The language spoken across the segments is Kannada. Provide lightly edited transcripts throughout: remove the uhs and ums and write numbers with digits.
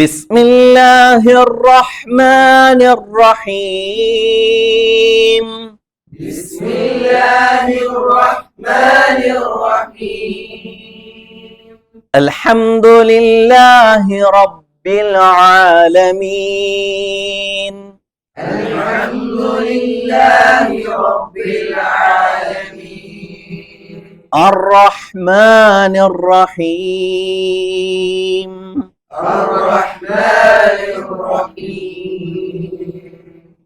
بسم الله الرحمن الرحيم. بسم الله الرحمن الرحيم. الحمد لله رب العالمين. الحمد لله رب العالمين. الرحمن الرحيم. الرحمن الرحيم.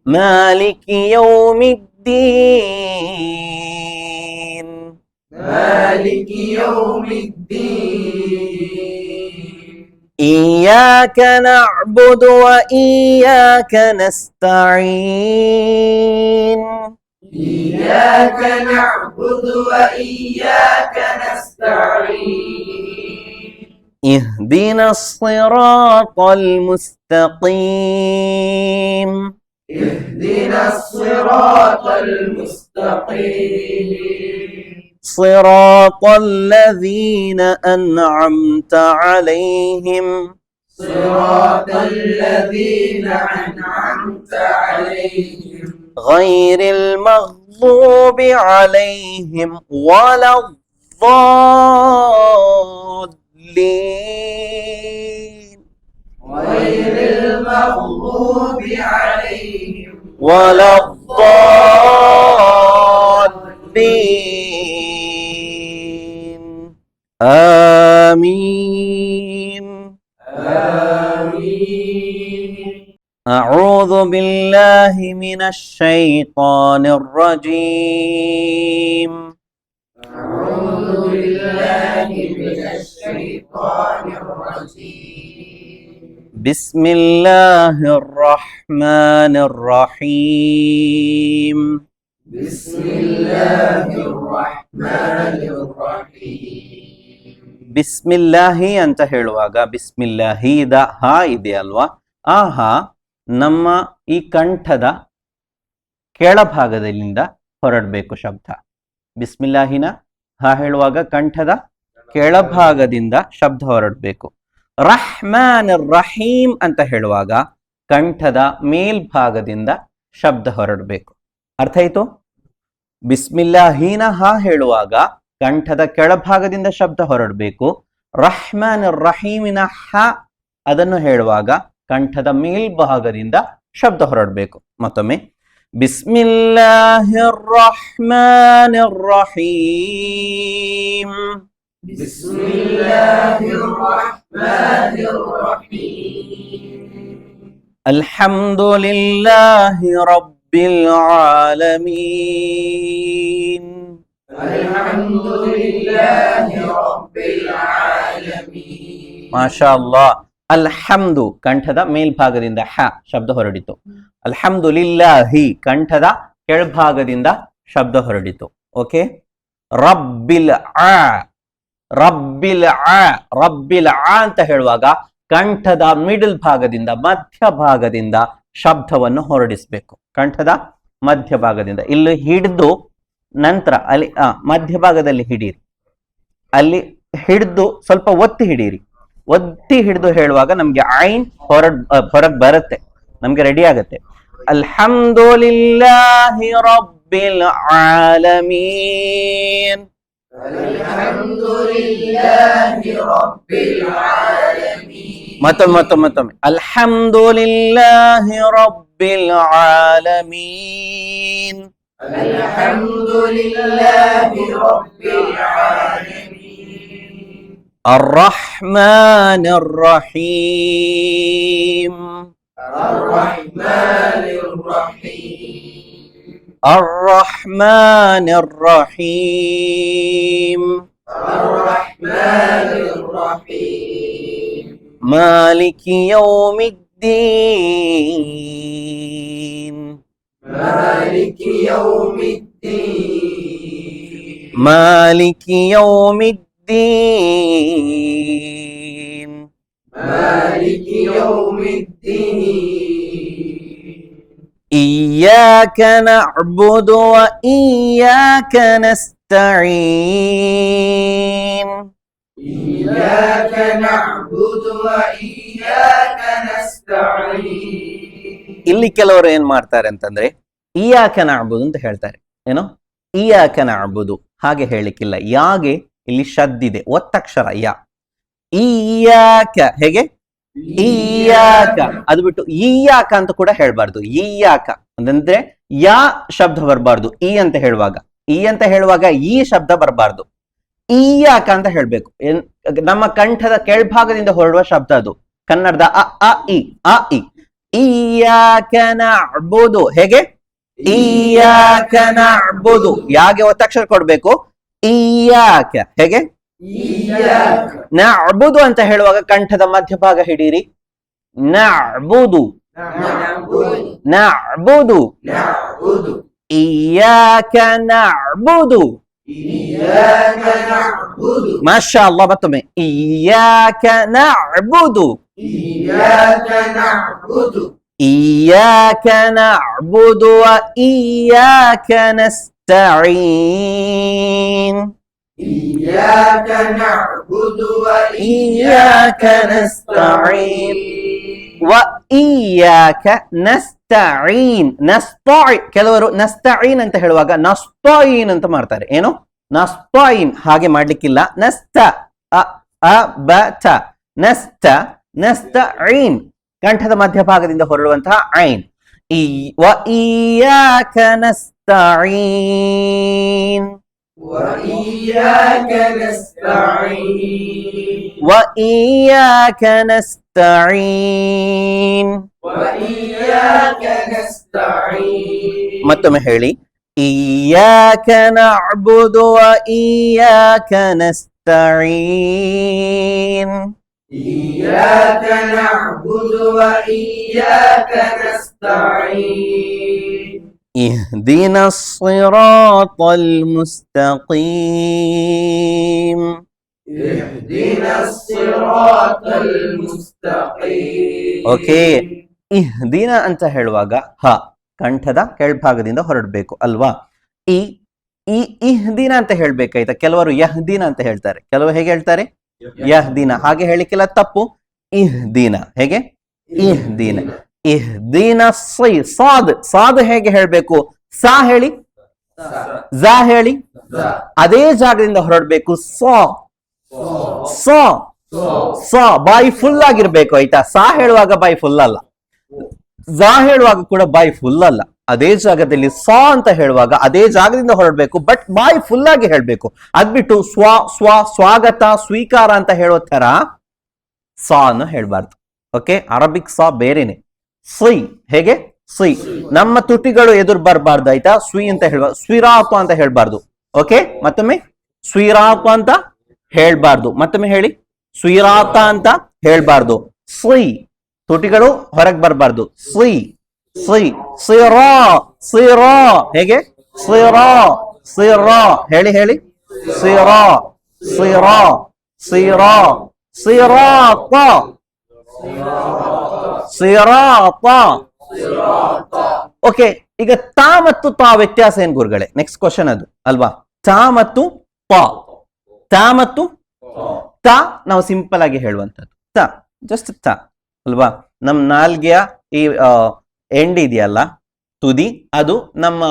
مالك يوم الدين. مالك يوم الدين. إياك نعبد وإياك نستعين. إياك نعبد وإياك نستعين. اهدنا الصراط المستقيم. اهدنا الصراط المستقيم. صراط الذين أنعمت عليهم صراط الذين أنعمت عليهم غير المغضوب عليهم ولا الضالين غير المغضوب عليهم ولا الضالين آمين. آمين. أعوذ بالله من الشيطان الرجيم. أعوذ بالله من الشيطان الرجيم. بسم الله الرحمن الرحيم. بسم الله الرحمن الرحيم. ಬಿಸ್ಮಿಲ್ಲಾಹಿ ಅಂತ ಹೇಳುವಾಗ ಬಿಸ್ಮಿಲ್ಲಾಹಿ ದ ಹಾ ಇದೆ ಅಲ್ವಾ, ಆ ಹಾ ನಮ್ಮ ಈ ಕಂಠದ ಕೆಳಭಾಗದಲ್ಲಿಂದ ಹೊರಡಬೇಕು ಶಬ್ದ. ಬಿಸ್ಮಿಲ್ಲಾಹಿನ ಹಾ ಹೇಳುವಾಗ ಕಂಠದ ಕೆಳಭಾಗದಿಂದ ಶಬ್ದ ಹೊರಡಬೇಕು. ರಹ್ಮಾನ್ ರಹೀಂ ಅಂತ ಹೇಳುವಾಗ ಕಂಠದ ಮೇಲ್ಭಾಗದಿಂದ ಶಬ್ದ ಹೊರಡಬೇಕು. ಅರ್ಥ ಆಯ್ತು? ಬಿಸ್ಮಿಲ್ಲಾಹಿನ ಹಾ ಹೇಳುವಾಗ ಕಂಠದ ಕೆಳಭಾಗದಿಂದ ಶಬ್ದ ಹೊರಡಬೇಕು. ರಹ್ಮಾನ್ ರಹೀಮಿನ ಹ ಅದನ್ನು ಹೇಳುವಾಗ ಕಂಠದ ಮೇಲ್ಭಾಗದಿಂದ ಶಬ್ದ ಹೊರಡಬೇಕು. ಮತ್ತೊಮ್ಮೆ ಬಿಸ್ಮಿಲ್ಲಾಹಿರ್ ರಹ್ಮಾನಿರ್ ರಹೀಮ್. ಬಿಸ್ಮಿಲ್ಲಾಹಿರ್ ರಹ್ಮಾನಿರ್ ರಹೀಮ್. ಅಲ್ಹಮ್ದುಲಿಲ್ಲಾಹಿ ರಬ್ಬಿಲ್ ಆಲಮೀನ್. ಅಲ್ಹಮ್ದುಲಿಲ್ಲಾಹಿ ರಬ್ಬಿಲ್ ಆಲಮೀನ್. ಮಾಶಾ ಅಲ್ಲಾಹ್. ಅಲ್ಹಮ್ದು ಕಂಠದ ಮೇಲ್ಭಾಗದಿಂದ ಹ ಶಬ್ದ ಹೊರಡಿತು. ಅಲ್ಹಮ್ದುಲಿಲ್ಲಾಹಿ ಕಂಠದ ಕೆಳಭಾಗದಿಂದ ಶಬ್ದ ಹೊರಡಿತು. ಓಕೆ. ರಬ್ಬಿಲ್ ಆ ರಬ್ಬಿಲ್ ಆ ರಬ್ಬಿಲ್ ಆ ಅಂತ ಹೇಳುವಾಗ ಕಂಠದ ಮಿಡಲ್ ಭಾಗದಿಂದ ಮಧ್ಯಭಾಗದಿಂದ ಶಬ್ದವನ್ನು ಹೊರಡಿಸಬೇಕು. ಕಂಠದ ಮಧ್ಯಭಾಗದಿಂದ ಇಲ್ಲಿ ಹಿಡಿದು ನಂತರ ಅಲ್ಲಿ ಮಧ್ಯಭಾಗದಲ್ಲಿ ಹಿಡೀರಿ. ಅಲ್ಲಿ ಹಿಡಿದು ಸ್ವಲ್ಪ ಒತ್ತಿ ಹಿಡೀರಿ. ಒತ್ತಿ ಹಿಡಿದು ಹೇಳುವಾಗ ನಮ್ಗೆ ಐನ್ ಹೊರಗ್ ಬರುತ್ತೆ, ನಮ್ಗೆ ರೆಡಿ ಆಗತ್ತೆ. ಅಲ್ಹಮ್ದುಲಿಲ್ಲಾಹಿ ರಬ್ಬಿಲ್ ಆಲಮೀನ್. ಅಲ್ಹಮ್ದುಲಿಲ್ಲಾಹಿ ರಬ್ಬಿಲ್ ಆಲಮೀನ್. ಮತ್ತೊಮ್ಮೆ ಅಲ್ಹಮ್ದುಲಿಲ್ಲಾಹಿ ರಬ್ಬಿಲ್ Al-Ameen. ಅಲ್ಹಮ್ದುಲಿಲ್ಲಾಹಿ ರಬ್ಬಿಲ್ Al-Ameen. ಅರ್ರಹ್ಮಾನಿರ್ Rahim. ಅರ್ರಹ್ಮಾನಿರ್ Rahim. ಅರ್ರಹ್ಮಾನಿರ್ Rahim. ಅರ್ರಹ್ಮಾನಿರ್ Rahim. Maliki ಯೌಮಿದ್ದೀನ್. Maliki ಯೌಮಿದ್ದೀನ್. Maliki ಯೌಮಿದ್ದೀನ್. Maliki ಯೌಮಿದ್ದೀನ್. إياك نعبد وإياك نستعين. إياك نعبد وإياك وإياك نستعين ಇಲ್ಲಿ ಕೆಲವರು ಏನ್ ಮಾಡ್ತಾರೆ ಅಂತಂದ್ರೆ ಇಯಾಕ ನಅಬುದು ಅಂತ ಹೇಳ್ತಾರೆ. ಏನೋ ಇಯಾಕ ನಅಬುದು ಹಾಗೆ ಹೇಳಿಕ್ಕಿಲ್ಲ. ಯಾಗೆ ಇಲ್ಲಿ ಶದ್ದಿದೆ, ಒತ್ತಕ್ಷರ ಯಾ. ಇಯಾಕ ಹೇಗೆ ಇಯಾಕ, ಅದು ಬಿಟ್ಟು ಇಯಾಕ ಅಂತ ಕೂಡ ಹೇಳ್ಬಾರ್ದು. ಇಯಾಕ ಅಂದ್ರೆ ಯಾ ಶಬ್ದ ಬರಬಾರ್ದು. ಈ ಅಂತ ಹೇಳುವಾಗ ಈ ಶಬ್ದ ಬರಬಾರ್ದು. ಇಯಾಕ ಅಂತ ಹೇಳ್ಬೇಕು. ನಮ್ಮ ಕಂಠದ ಕೆಳಭಾಗದಿಂದ ಹೊರಡುವ ಶಬ್ದ ಅದು. ಕನ್ನಡದ ಅ ಅ ಇ ಅ ಇ. ಇಯಾಕ ನಅಬುದು ಹೇಗೆ ಇಯಾಕ ನಅಬುದು, ಯಾಗೆ ಒತ್ತಕ್ಷರ ಕೊಡ್ಬೇಕು. ಇಯಾಕ ಹೇಗೆ إياك ನಅಬುದು ಅಂತ ಹೇಳುವಾಗ ಕಂಠದ ಮಧ್ಯಭಾಗ ಹಿಡೀರಿ. ನಅಬುದು نعبد ನಅಬುದು نعبد ಇಯಾಕ ನಅಬುದು. إياك نعبد ಮಾಷಾ ಅಲ್ಲಾಹ್. ಮತ್ತೊಮ್ಮೆ ಇಯಾಕ ನಅಬುದು إياك نعبد ಇಯಾಕ ನಅಬುದು ವ ಇಯಾಕ ನಸ್ತഈನ್. إياك نعبد إياك نستعين وإياك نستعين. ಕೆಲವರು ನಸ್ತঈನ್ ಅಂತ ಹೇಳುವಾಗ ನಸ್ತঈನ್ ಅಂತ ಮಾಡ್ತಾರೆ. ಏನು ನಸ್ತঈನ್ ಹಾಗೆ ಮಾಡ್ಲಿಕ್ಕಿಲ್ಲ. ನಸ್ತঈನ್ ಕಂಠದ ಮಧ್ಯಭಾಗದಿಂದ ಹೊರಡುವಂತಹ ಐನ್. وإياك نستعين وإياك نستعين وإياك نستعين وإياك نستعين ಮತ್ತೊಮ್ಮೆ ಹೇಳಿ. إياك نعبد وإياك نستعين إياك نعبد وإياك نستعين اهدنا الصراط المستقيم اهدنا الصراط المستقيم ಓಕೆ. ಇಹ್ದಿನ ಅಂತ ಹೇಳುವಾಗ ಹ ಕಂಠದ ಕೆಳಭಾಗದಿಂದ ಹೊರಡಬೇಕು ಅಲ್ವಾ. ಈ ಇಹ್ದಿನ ಅಂತ ಹೇಳ್ಬೇಕಾಯ್ತಾ. ಕೆಲವರು ಯಹ್ದಿನ ಅಂತ ಹೇಳ್ತಾರೆ, ಕೆಲವರು ಹೇಗೆ ಹೇಳ್ತಾರೆ ಯಹ್ದಿನ. ಹಾಗೆ ಹೇಳಿಕ್ಕಿಲ್ಲ, ತಪ್ಪು. ಇಹ್ದಿನ ಹೇಗೆ ಇಹ್ದಿನ. ಇಹ್ದಿನ ಸಾದ್ ಹೇಗೆ ಹೇಳ್ಬೇಕು. ಸಾ ಹೇಳಿ, ಝಾ ಹೇಳಿ, ಅದೇ ಜಾಗದಿಂದ ಹೊರಡ್ಬೇಕು. ಸಾ ಬಾಯಿ ಫುಲ್ ಆಗಿರ್ಬೇಕು ಆಯ್ತಾ. ಸಾ ಹೇಳುವಾಗ ಬಾಯಿ ಫುಲ್ ಅಲ್ಲ, ಝಾ ಹೇಳುವಾಗ ಕೂಡ ಬಾಯಿ ಫುಲ್ ಅಲ್ಲ. ಅದೇ ಜಾಗದಲ್ಲಿ ಸಾ ಅಂತ ಹೇಳುವಾಗ ಅದೇ ಜಾಗದಿಂದ ಹೊರಡ್ಬೇಕು, ಬಟ್ ಬಾಯಿ ಫುಲ್ ಆಗಿ ಹೇಳ್ಬೇಕು. ಅದ್ಬಿಟ್ಟು ಸ್ವಾಗತ ಸ್ವೀಕಾರ ಅಂತ ಹೇಳೋ ತರ ಸಾ ಅನ್ನು ಹೇಳ್ಬಾರ್ದು. ಓಕೆ, ಅರಬಿಕ್ ಸಾ ಬೇರೆನೆ. ಸುಯ್ ಹೇಗೆ ಸುಯ್. ನಮ್ಮ ತುಟಿಗಳು ಎದುರು ಬರಬಾರ್ದು ಆಯ್ತಾ. ಸುಯ್ ಅಂತ ಹೇಳುವ ಸ್ವಿರಾತು ಅಂತ ಹೇಳ್ಬಾರ್ದು. ಓಕೆ, ಮತ್ತೊಮ್ಮೆ ಸ್ವಿರಾತು ಅಂತ ಹೇಳ್ಬಾರ್ದು. ಮತ್ತೊಮ್ಮೆ ಹೇಳಿ, ಸ್ವಿರಾತ ಅಂತ ಹೇಳ್ಬಾರ್ದು. ಸುಯ್ ತುಟಿಗಳು ಹೊರಗೆ ಬರಬಾರ್ದು. ಸುಯ್ ಸುಯ್. ಸಿರಾ ಸಿರಾ ಹೇಗೆ ಸಿರಾ ಸಿರಾ ಹೇಳಿ ಹೇಳಿ. ಸಿರಾ ಸಿರಾ ಸಿರಾ ಸಿರಾತ ಸಿರಾತ. ಓಕೆ, ಈಗ ತಾ ಮತ್ತು ತಾ ವ್ಯತ್ಯಾಸ ಏನ್ ಗುರುಗಳೇ? ನೆಕ್ಸ್ಟ್ ಕ್ವಶನ್ ಅದು ಅಲ್ವಾ. ತಾ ಮತ್ತು ತಾ. ತಾ ಮತ್ತು ತಾ ನಾವು ಸಿಂಪಲ್ ಆಗಿ ಹೇಳುವಂಥದ್ದು. ತಾ ಜಸ್ಟ್ ತಾ ಅಲ್ವಾ. ನಮ್ ನಾಲ್ಗೆಯ ಈ ಎಂಡ್ ಇದೆಯಲ್ಲ ತುದಿ, ಅದು ನಮ್ಮ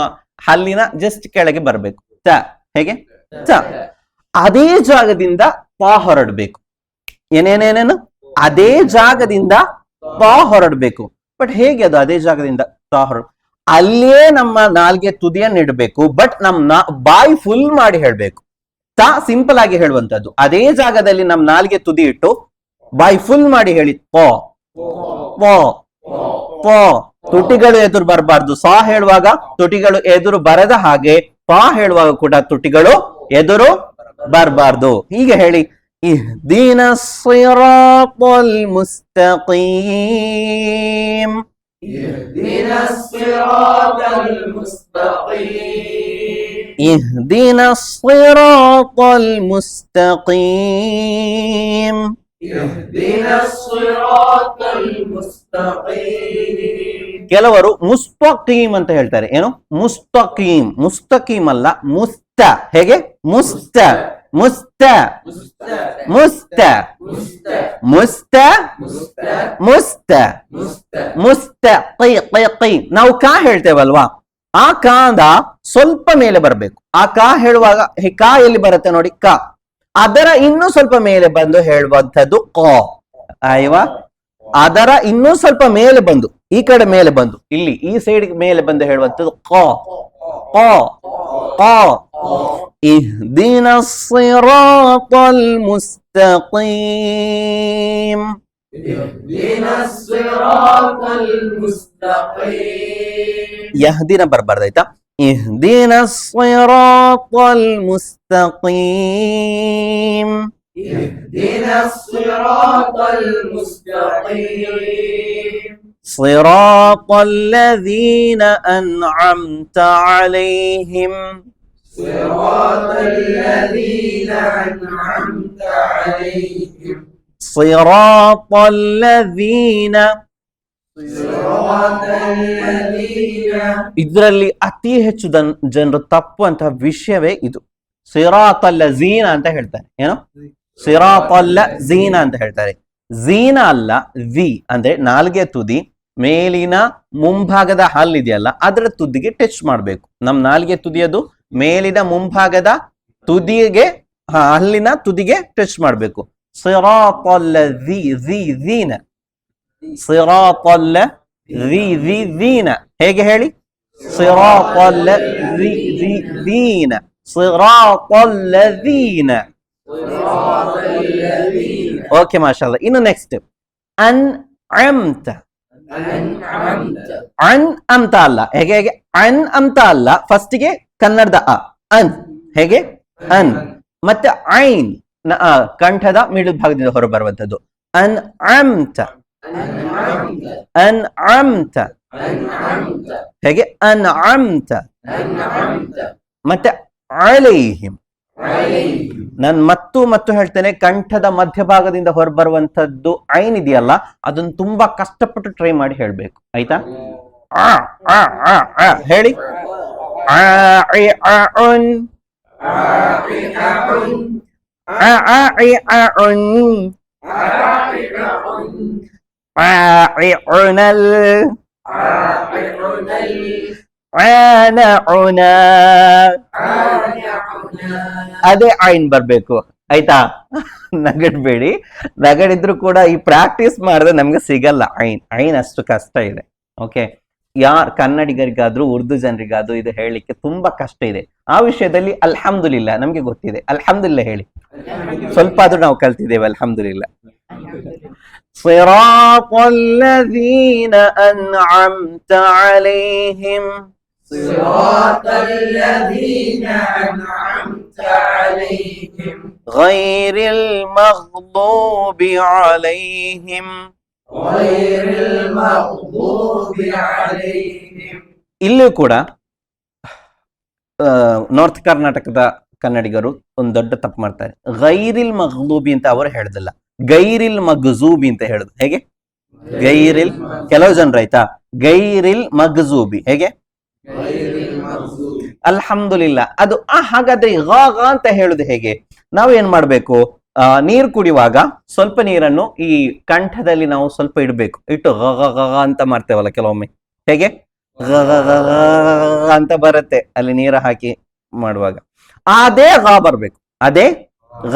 ಹಲ್ಲಿನ ಜಸ್ಟ್ ಕೆಳಗೆ ಬರಬೇಕು. ತ ಹೇಗೆ ತ. ಅದೇ ಜಾಗದಿಂದ ತಾ ಹೊರಡ್ಬೇಕು. ಏನೇನೇನೇನು ಅದೇ ಜಾಗದಿಂದ ತಾ ಹೊರಡ್ಬೇಕು. ಬಟ್ ಹೇಗೆ ಅದು ಅದೇ ಜಾಗದಿಂದ ತಾ ಅಲ್ಲೇ ನಮ್ಮ ನಾಲ್ಗೆ ತುದಿಯನ್ನು ಇಡಬೇಕು, ಬಟ್ ನಮ್ಮ ಬಾಯಿ ಫುಲ್ ಮಾಡಿ ಹೇಳ್ಬೇಕು. ತಾ ಸಿಂಪಲ್ ಆಗಿ ಹೇಳುವಂತದ್ದು. ಅದೇ ಜಾಗದಲ್ಲಿ ನಮ್ ನಾಲ್ಗೆ ತುದಿ ಇಟ್ಟು ಬಾಯಿ ಫುಲ್ ಮಾಡಿ ಹೇಳಿ ಪೋ ಪೋ ಪೋ. ತುಟಿಗಳು ಎದುರು ಬರಬಾರ್ದು. ಸಾ ಹೇಳುವಾಗ ತುಟಿಗಳು ಎದುರು ಬರದ ಹಾಗೆ ಪಾ ಹೇಳುವಾಗ ಕೂಡ ತುಟಿಗಳು ಎದುರು ಬರಬಾರ್ದು. ಹೀಗೆ ಹೇಳಿ. ಇಹ್ದಿನ ಸಿರಾತಲ್ ಮುಸ್ತಕೀಮ್. اهدنا الصراط المستقيم اهدنا الصراط المستقيم اهدنا الصراط المستقيم ಕೆಲವರು ಮುಸ್ತಕೀಮ್ ಅಂತ ಹೇಳ್ತಾರೆ. ಏನು ಮುಸ್ತಕೀಮ್? ಮುಸ್ತಕೀಮ್ ಅಲ್ಲ, ಮುಸ್ತ. ಹೇಗೆ ಮುಸ್ತ ಮುಸ್ತ مست ಮುಸ್ತ مست ಮುಸ್ತ ಮುಸ್ತ مست ಮುಸ್ತ ಕೈ ನಾವು ಕಾ ಹೇಳ್ತೇವಲ್ವಾ, ಆ ಕಾಂದ ಸ್ವಲ್ಪ ಮೇಲೆ ಬರಬೇಕು. ಆ ಕಾ ಹೇಳುವಾಗ ಕಾ ಎಲ್ಲಿ ಬರುತ್ತೆ ನೋಡಿ, ಕಾ ಅದರ ಇನ್ನೂ ಸ್ವಲ್ಪ ಮೇಲೆ ಬಂದು ಹೇಳುವಂಥದ್ದು ಕ. ಅಯ್ವಾ, ಅದರ ಇನ್ನೂ ಸ್ವಲ್ಪ ಮೇಲೆ ಬಂದು ಈ ಕಡೆ ಮೇಲೆ ಬಂದು ಇಲ್ಲಿ ಈ ಸೈಡ್ ಮೇಲೆ ಬಂದು ಹೇಳುವಂಥದ್ದು ಕ ಕ ಕ. ಇಹ್ದಿನ ಸಿರಾತಲ್ ಮುಸ್ತಕೀಮ್. اهدنا الصراط المستقيم ಯಹ್ದಿನ ಬರ್ಬಾರ್ದಾಯ್ತಾ, ಇಹ್ದಿನ ಸಿರಾತಲ್ ಮುಸ್ತಕೀಮ್. اهدنا الصراط المستقيم صراط الذين أنعمت عليهم. صراط الذين أنعمت عليهم صراط الذين. صراط الذين ಇದರಲ್ಲಿ ಅತಿ ಹೆಚ್ಚು ಜನರು ತಪ್ಪುವಂತಹ ವಿಷಯವೇ ಇದು. ಸಿರಾತಲ್ಲ ಝೀನ ಅಂತ ಹೇಳ್ತಾರೆ. ಏನು ಸಿರಾತಲ್ಲ ಝೀನ ಅಂತ ಹೇಳ್ತಾರೆ. ಝೀನ ಅಲ್ಲ, ವಿ ಅಂದ್ರೆ ನಾಲ್ಗೆ ತುದಿ ಮೇಲಿನ ಮುಂಭಾಗದ ಹಲ್ಲಿದೆಯಲ್ಲ ಅದರ ತುದಿಗೆ ಟಚ್ ಮಾಡಬೇಕು. ನಮ್ ನಾಲ್ಗೆ ತುದಿಯದು ಮೇಲಿನ ಮುಂಭಾಗದ ತುದಿಗೆ ಹಲ್ಲಿನ ತುದಿಗೆ ಟಚ್ ಮಾಡಬೇಕು. ಸಿರಾತಲ್ಲ ಝೀನ, ಸಿರಾತಲ್ಲ ಝೀನ. ಹೇಗೆ ಹೇಳಿ, ಸಿರಾತಲ್ಲ ಝೀನ, ಸಿರಾತಲ್ಲ ಝೀನ. صراط الذين ಓಕೆ ಮಾಶಾಅಲ್ಲಾ. ಇನ್ನು ನೆಕ್ಸ್ಟ್ ಅನ್ಅಮ್ತ. أنعمت ಅನ್ ಅಂತ ಅಲ್ಲ, ಹೇಗೆ ಹೇಗೆ ಅನ್ ಅಂತ ಅಲ್ಲ, ಫಸ್ಟಿಗೆ ಕನ್ನಡದ ಅನ್, ಹೇಗೆ ಅನ್, ಮತ್ತೆ ಐನ್ ಕಂಠದ ಮಿಡಲ್ ಭಾಗದಿಂದ ಹೊರ ಬರುವಂತದ್ದು. ಅನ್ಅಮ್ತ أنعمت ಅನ್ಅಮ್ತ, أنعمت ಹೇಗೆ ಅನ್ಅಮ್ತ. أنعمت ಮತ್ತೆ ಅಲೈಹಿಮ್. عليهم ನಾನು ಮತ್ತು ಹೇಳ್ತೇನೆ, ಕಂಠದ ಮಧ್ಯಭಾಗದಿಂದ ಹೊರಬರುವಂತದ್ದು ಐನ್ ಇದೆಯಲ್ಲ ಅದನ್ನ ತುಂಬಾ ಕಷ್ಟಪಟ್ಟು ಟ್ರೈ ಮಾಡಿ ಹೇಳ್ಬೇಕು, ಆಯ್ತಾ? ಹೇಳಿ. ಅದೇ ಐನ್ ಬರ್ಬೇಕು, ಆಯ್ತಾ? ನಗಡ್ಬೇಡಿ, ನಗಡಿದ್ರು ಕೂಡ ಈ ಪ್ರಾಕ್ಟೀಸ್ ಮಾಡಿದ್ರೆ ನಮ್ಗೆ ಸಿಗಲ್ಲ ಐನ್ ಅಷ್ಟು ಕಷ್ಟ ಇದೆ. ಓಕೆ, ಕನ್ನಡಿಗರಿಗಾದ್ರೂ ಉರ್ದು ಜನರಿಗಾದ್ರೂ ಇದು ಹೇಳಲಿಕ್ಕೆ ತುಂಬಾ ಕಷ್ಟ ಇದೆ. ಆ ವಿಷಯದಲ್ಲಿ ಅಲ್ಹಮ್ದುಲಿಲ್ಲಾ ನಮ್ಗೆ ಗೊತ್ತಿದೆ. ಅಲ್ಹಮ್ದುಲಿಲ್ಲಾ ಹೇಳಿ, ಸ್ವಲ್ಪ ಆದ್ರೂ ನಾವು ಕಲ್ತಿದ್ದೇವೆ. ಅಲ್ಹಮ್ದುಲಿಲ್ಲಾ. ಸಿರಾತಲ್ ಲದೀನ ಅನ್ಅಮ್ತ ಅಲೈಹಿಮ್. صراط الذين أنعمت عليهم غير المغضوب عليهم. غير المغضوب عليهم ಇಲ್ಲೂ ಕೂಡ ನಾರ್ತ್ ಕರ್ನಾಟಕದ ಕನ್ನಡಿಗರು ಒಂದು ದೊಡ್ಡ ತಪ್ಪು ಮಾಡ್ತಾರೆ. ಗೈರಿಲ್ ಮಗ್ಲೂಬಿ ಅಂತ ಅವರು ಹೇಳುದಿಲ್ಲ, ಗೈರಿಲ್ ಮಗ್ಜೂಬಿ ಅಂತ ಹೇಳುದು. ಹೇಗೆ ಗೈರಿಲ್, ಕೆಲವು ಜನರು ಆಯ್ತಾ, ಗೈರಿಲ್ ಮಗ್ಜೂಬಿ, ಹೇಗೆ غير المغضوب ಅಲ್ಹಮ್ದುಲಿಲ್ಲಾ. ಅದು ಹಾಗಾದ್ರೆ ಗ ಅಂತ ಹೇಳುದು ಹೇಗೆ? ನಾವು ಏನ್ ಮಾಡ್ಬೇಕು, ನೀರು ಕುಡಿಯುವಾಗ ಸ್ವಲ್ಪ ನೀರನ್ನು ಈ ಕಂಠದಲ್ಲಿ ನಾವು ಸ್ವಲ್ಪ ಇಡಬೇಕು. ಇಟ್ಟು ಗ ಅಂತ ಮಾಡ್ತೇವಲ್ಲ ಕೆಲವೊಮ್ಮೆ, ಹೇಗೆ ಗ ಅಂತ ಬರುತ್ತೆ ಅಲ್ಲಿ ನೀರು ಹಾಕಿ ಮಾಡುವಾಗ. ಅದೇ ಗ ಬರ್ಬೇಕು, ಅದೇ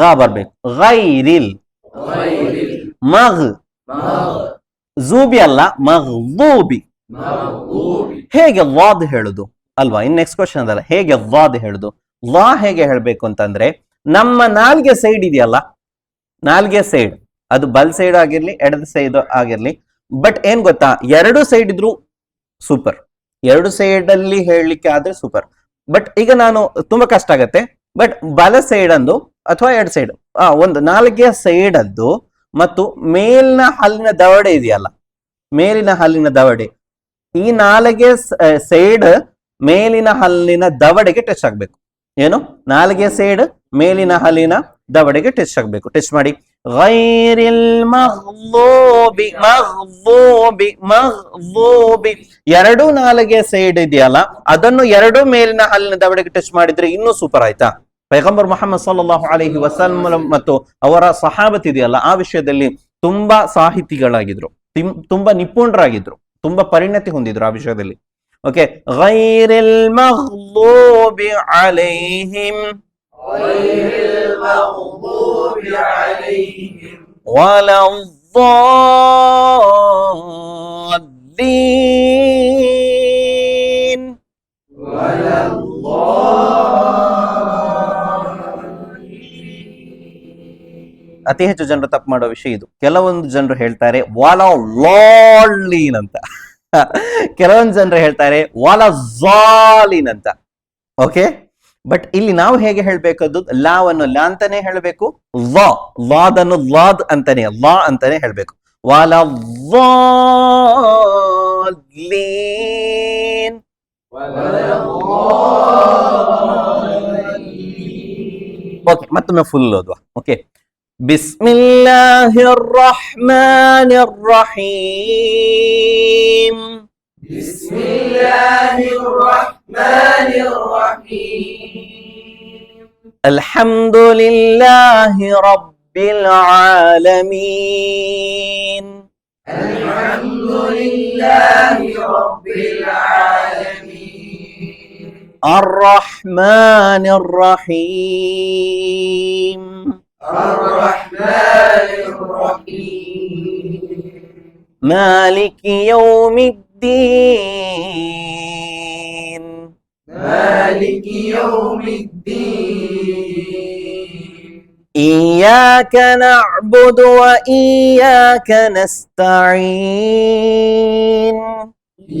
ಗ ಬರ್ಬೇಕು. ಗೈರಿಲ್ غير ಮಗ್ ಜೂಬಿ ಅಲ್ಲ, ಮಗ್ದೂಬಿ. المغضوب ಹೇಗೆ ವಾದ್ ಹೇಳುದು ಅಲ್ವಾ? ಇನ್ ನೆಕ್ಸ್ಟ್ ಕ್ವಶನ್ ಅದಲ್ಲ, ಹೇಗೆ ವಾದ್ ಹೇಳುದು? ವಾ ಹೇಗೆ ಹೇಳ್ಬೇಕು ಅಂತಂದ್ರೆ, ನಮ್ಮ ನಾಲ್ಗೆ ಸೈಡ್ ಇದೆಯಲ್ಲ, ನಾಲ್ಗೆ ಸೈಡ್ ಅದು ಬಲ್ ಸೈಡ್ ಆಗಿರ್ಲಿ ಎಡದ ಸೈಡ್ ಆಗಿರ್ಲಿ, ಬಟ್ ಏನ್ ಗೊತ್ತಾ, ಎರಡು ಸೈಡ್ ಇದ್ರು ಸೂಪರ್, ಎರಡು ಸೈಡ್ ಅಲ್ಲಿ ಹೇಳಲಿಕ್ಕೆ ಆದ್ರೆ ಸೂಪರ್. ಬಟ್ ಈಗ ನಾನು ತುಂಬಾ ಕಷ್ಟ ಆಗತ್ತೆ. ಬಟ್ ಬಲ ಸೈಡ್ ಅಂದು ಅಥವಾ ಎಡ್ ಸೈಡ್ ಒಂದು ನಾಲ್ಗೆಯ ಸೈಡ್ ಅದ್ದು ಮತ್ತು ಮೇಲಿನ ಹಲ್ಲಿನ ದವಡೆ ಇದೆಯಲ್ಲ, ಮೇಲಿನ ಹಲ್ಲಿನ ದವಡೆ, ಈ ನಾಲಿಗೆ ಸೈಡ್ ಮೇಲಿನ ಹಲ್ಲಿನ ದವಡೆಗೆ ಟಚ್ ಆಗ್ಬೇಕು. ಏನು, ನಾಲಿಗೆ ಸೈಡ್ ಮೇಲಿನ ಹಲ್ಲಿನ ದವಡೆಗೆ ಟಚ್ ಆಗ್ಬೇಕು. ಟಚ್ ಮಾಡಿ. ಗೈರಿಲ್ ಮಗ್ದೂಬಿ, ಮಗ್ದೂಬಿ, ಮಗ್ದೂಬಿ. ಎರಡು ನಾಲಿಗೆ ಸೈಡ್ ಇದೆಯಲ್ಲ ಅದನ್ನು ಎರಡು ಮೇಲಿನ ಹಲ್ಲಿನ ದವಡೆಗೆ ಟಚ್ ಮಾಡಿದ್ರೆ ಇನ್ನೂ ಸೂಪರ್, ಆಯ್ತಾ? ಪೈಗಂಬರ್ ಮುಹಮ್ಮದ್ ಸಲ್ಲಲ್ಲಾಹು ಅಲೈಹಿ ವಸಲ್ಲಂ ಮತ್ತು ಅವರ ಸಹಾಬತ್ ಇದೆಯಲ್ಲ, ಆ ವಿಷಯದಲ್ಲಿ ತುಂಬಾ ಸಾಹಿತಿಗಳಾಗಿದ್ರು, ತುಂಬಾ ನಿಪುಣರಾಗಿದ್ರು, ತುಂಬಾ ಪರಿಣತಿ ಹೊಂದಿದ್ರು ಆ ವಿಷಯದಲ್ಲಿ. ಓಕೆ, ಗೈರಿಲ್ ಮಗ್ದೂಬಿ ಅಲೈಹಿಂ ವಲದ್ದಾಲ್ಲೀನ್. ಅತಿ ಹೆಚ್ಚು ಜನರು ತಪ್ಪು ಮಾಡೋ ವಿಷಯ ಇದು. ಕೆಲವೊಂದು ಜನರು ಹೇಳ್ತಾರೆ ವಲದ್ದಾಲ್ಲೀನ್ ಅಂತ, ಕೆಲವೊಂದು ಜನರು ಹೇಳ್ತಾರೆ ವಲದ್ದಾಲಿನ್ ಅಂತ. ಓಕೆ, ಬಟ್ ಇಲ್ಲಿ ನಾವು ಹೇಗೆ ಹೇಳ್ಬೇಕದ್ದು, ಲಾವನ್ನು ಲಾ ಅಂತಾನೆ ಹೇಳ್ಬೇಕು, ಲಾದನ್ನು ಲಾದ್ ಅಂತಾನೆ, ಲಾ ಅಂತಾನೆ ಹೇಳ್ಬೇಕು. ವಲದ್ದಾಲಿನ್. ಓಕೆ, ಮತ್ತೊಮ್ಮೆ ಫುಲ್ ಓದುವ. Okay, ಬಿಸ್ಮಿಲ್ಲಾಹಿರ್ ರಹ್ಮಾನಿರ್ Rahim. ಬಿಸ್ಮಿಲ್ಲಾಹಿರ್ ರಹ್ಮಾನಿರ್ Rahim. ಅಲ್ಹಮ್ದುಲಿಲ್ಲಾಹಿ ರಬ್ಬಿಲ್ Al-Ameen. ಅಲ್ಹಮ್ದುಲಿಲ್ಲಾಹಿ ರಬ್ಬಿಲ್ Al-Ameen. ಅರ್ರಹ್ಮಾನಿರ್ Rahim. ಅರ್ರಹ್ಮಾನಿರ್ Rahim. Maliki ಯೌಮಿದ್ದೀನ್. Maliki ಯೌಮಿದ್ದೀನ್. إياك نعبد وإياك نستعين.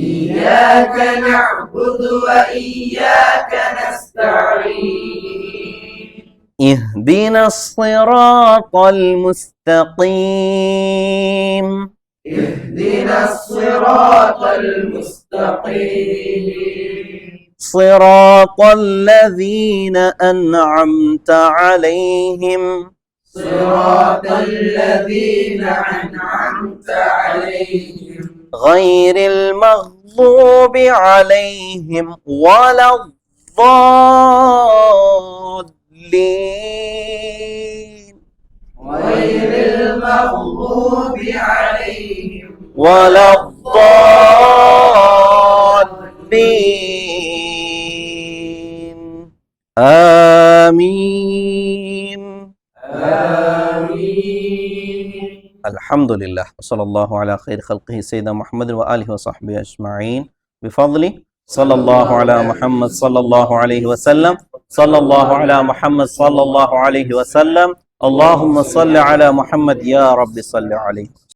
إياك نعبد وإياك نستعين. اهدنا الصراط المستقيم. اهدنا الصراط المستقيم. صراط الذين أنعمت عليهم صراط الذين أنعمت عليهم غير المغضوب عليهم ولا الضالين. غير المغضوب عليهم ولا الضالين. آمين. آمين. الحمد لله وصلى الله على خير خلقه سيدنا محمد وآله وصحبه أجمعين بفضله. صلى الله على محمد صلى الله عليه وسلم. صلى الله على محمد صلى الله عليه وسلم. اللهم صل على محمد يا رب صل عليه.